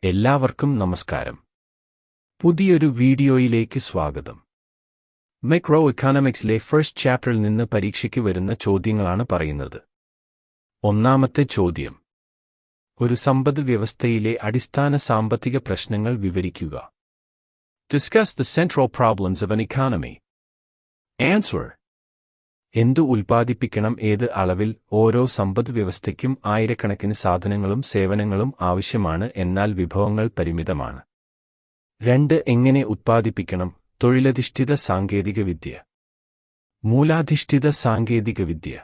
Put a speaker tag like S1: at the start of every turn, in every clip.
S1: എല്ലാവർക്കും നമസ്കാരം. പുതിയൊരു വീഡിയോയിലേക്ക് സ്വാഗതം. മൈക്രോ എക്കണോമിക്സിലെ ഫസ്റ്റ് ചാപ്റ്ററിൽ നിന്ന് പരീക്ഷയ്ക്ക് വരുന്ന ചോദ്യങ്ങളാണ് പറയുന്നത്. ഒന്നാമത്തെ ചോദ്യം: ഒരു സമ്പദ് വ്യവസ്ഥയിലെ അടിസ്ഥാന സാമ്പത്തിക പ്രശ്നങ്ങൾ വിവരിക്കുക. Discuss the central problems of an economy. Answer: എന്തു ഉൽപ്പാദിപ്പിക്കണം, ഏത് അളവിൽ. ഓരോ സമ്പദ് വ്യവസ്ഥയ്ക്കും ആയിരക്കണക്കിന് സാധനങ്ങളും സേവനങ്ങളും ആവശ്യമാണ്, എന്നാൽ വിഭവങ്ങൾ പരിമിതമാണ്. 2. എങ്ങനെ ഉത്പാദിപ്പിക്കണം. തൊഴിലധിഷ്ഠിത സാങ്കേതികവിദ്യ, മൂലാധിഷ്ഠിത സാങ്കേതികവിദ്യ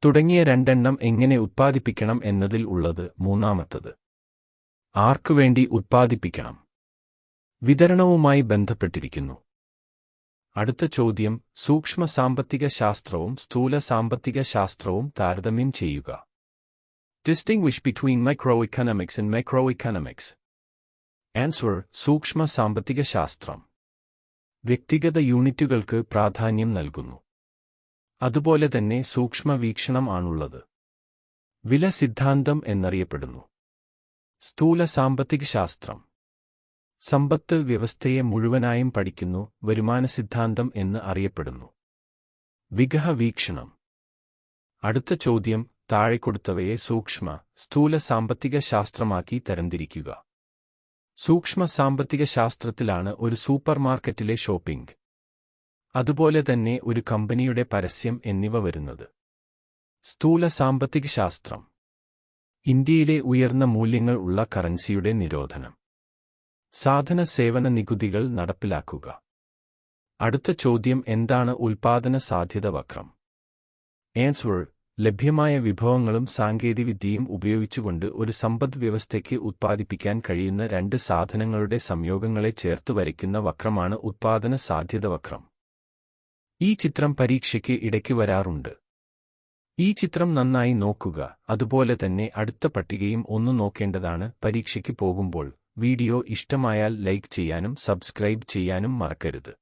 S1: തുടങ്ങിയ രണ്ടെണ്ണം എങ്ങനെ ഉത്പാദിപ്പിക്കണം എന്നതിൽ ഉള്ളത്. മൂന്നാമത്തത് ആർക്കുവേണ്ടി ഉത്പാദിപ്പിക്കണം, വിതരണവുമായി ബന്ധപ്പെട്ടിരിക്കുന്നു. അടുത്ത ചോദ്യം: സൂക്ഷ്മ സാമ്പത്തിക ശാസ്ത്രവും സ്ഥൂല സാമ്പത്തിക ശാസ്ത്രവും താരതമ്യം ചെയ്യുക. Distinguish between microeconomics and macroeconomics. Answer: സൂക്ഷ്മ സാമ്പത്തിക ശാസ്ത്രം വ്യക്തിഗത യൂണിറ്റുകൾക്ക് പ്രാധാന്യം നൽകുന്നു. അതുപോലെ തന്നെ സൂക്ഷ്മ വീക്ഷണം ആണുള്ളത്. വില സിദ്ധാന്തം എന്നറിയപ്പെടുന്നു. സ്ഥൂല സാമ്പത്തിക ശാസ്ത്രം സമ്പത്ത് വ്യവസ്ഥയെ മുഴുവനായും പഠിക്കുന്നു. വരുമാന സിദ്ധാന്തം എന്ന് അറിയപ്പെടുന്നു. വിഗഹ വീക്ഷണം. അടുത്ത ചോദ്യം: താഴെ കൊടുത്തവയെ സൂക്ഷ്മ, സ്ഥൂല സാമ്പത്തിക ശാസ്ത്രമാക്കി തരംതിരിക്കുക. സൂക്ഷ്മ സാമ്പത്തിക ശാസ്ത്രത്തിലാണ് ഒരു സൂപ്പർമാർക്കറ്റിലെ ഷോപ്പിംഗ്, അതുപോലെ തന്നെ ഒരു കമ്പനിയുടെ പരസ്യം എന്നിവ വരുന്നത്. സ്ഥൂല സാമ്പത്തിക ശാസ്ത്രം ഇന്ത്യയിലെ ഉയർന്ന മൂല്യങ്ങൾ ഉള്ള കറൻസിയുടെ നിരോധനം. സാധന സേവന നികുതികൾ നടപ്പിലാക്കുക. അടുത്ത ചോദ്യം: എന്താണ് ഉൽപാദന സാധ്യത വക്രം? ആൻസർ: ലഭ്യമായ വിഭവങ്ങളും സാങ്കേതികവിദ്യയും ഉപയോഗിച്ചുകൊണ്ട് ഒരു സമ്പദ് വ്യവസ്ഥയ്ക്ക് ഉത്പാദിപ്പിക്കാൻ കഴിയുന്ന രണ്ട് സാധനങ്ങളുടെ സംയോഗങ്ങളെ ചേർത്ത് വരയ്ക്കുന്ന വക്രമാണ് ഉത്പാദന സാധ്യത വക്രം. ഈ ചിത്രം പരീക്ഷയ്ക്ക് ഇടയ്ക്ക് വരാറുണ്ട്. ഈ ചിത്രം നന്നായി നോക്കുക. അതുപോലെ തന്നെ അടുത്ത പട്ടികയും ഒന്ന് നോക്കേണ്ടതാണ് പരീക്ഷയ്ക്ക് പോകുമ്പോൾ. വീഡിയോ ഇഷ്ടമായാൽ ലൈക്ക് ചെയ്യാനും സബ്സ്ക്രൈബ് ചെയ്യാനും മറക്കരുത്.